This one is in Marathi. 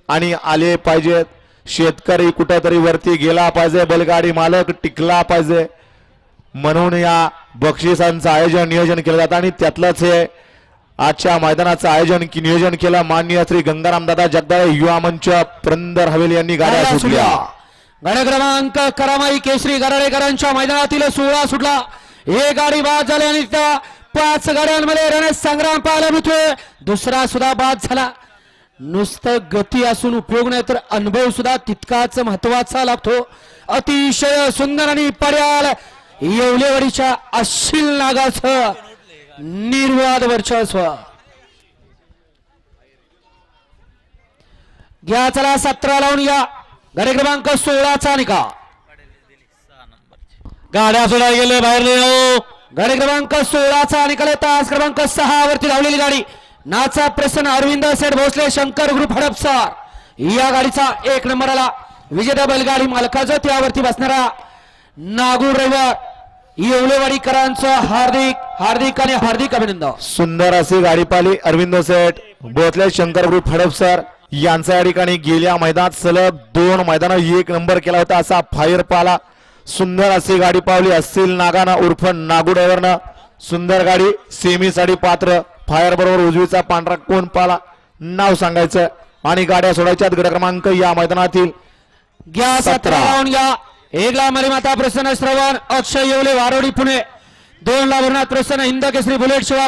आणि आले पाहिजेत. शेतकरी कुठेतरी वरती गेला पाहिजे, बैलगाडी मालक टिकला पाहिजे म्हणून या बक्षिसांचं आयोजन नियोजन केलं जातं आणि त्यातलंच हे आजच्या मैदानाचं आयोजन नियोजन केलं माननीय श्री गंगाराम दादा जगदाळे युवा मंच पुरंदर हवेली यांनी गाड्या सुटल्या. गाड्या क्रमांक करामाई केसरी गराडेकरांच्या मैदानातील 16 सुटला. एक गाडी बाद झाली आणि त्या 5 गाड्यांमध्ये रणसंग्राम पाहायला मिळतोय. दुसरा सुद्धा बाद झाला. नुसतं गती असून उपयोग नाही तर अनुभव सुद्धा तितकाच महत्वाचा लागतो. अतिशय सुंदर आणि पर्याल येवलेवाडीच्या अशील नागाचं निर्वाद वर्चस्व घ्या. चला 17 लावून या गाडी क्रमांक 16चा निकाल. गाड्या सोडा गेले बाहेर. गाडी क्रमांक 16चा निकाल. तास क्रमांक 6 वरती धावलेली गाडी नाचा प्रसन्न अरविंद सेठ भोसले शंकर ग्रुप हडपसर या गाडीचा 1 नंबर आला. विजेता बैलगाडी मालकाचं त्यावरती बसणारा नागूर रविवार येवलेवाडीकरांचं हार्दिक हार्दिक आणि हार्दिक अभिनंदन. सुंदर अशी गाडी पाहिली अरविंद सेठ भोसले शंकर ग्रुप हडपसर यांचा या ठिकाणी गेल्या मैदानात सलग 2 मैदानात 1 नंबर केला होता असा फायर पाला. सुंदर अशी गाडी पावली अस्सील नागानं उर्फ नागू ड्रायव्हरनं. सुंदर गाडी सेमीसाठी पात्र. फायर बरोबर उजवीचा पांढरा कोण पाला नाव सांगायचं आणि गाड्या सोडायच्या. गट क्रमांक या मैदानातील घ्या 17 लावून घ्या. 1 ला मरीमाता प्रसन्न श्रवण अक्षय येवले वारोडी पुणे. 2 ला भरनाथ प्रसन्न हिंद केसरी बुलेट शिवा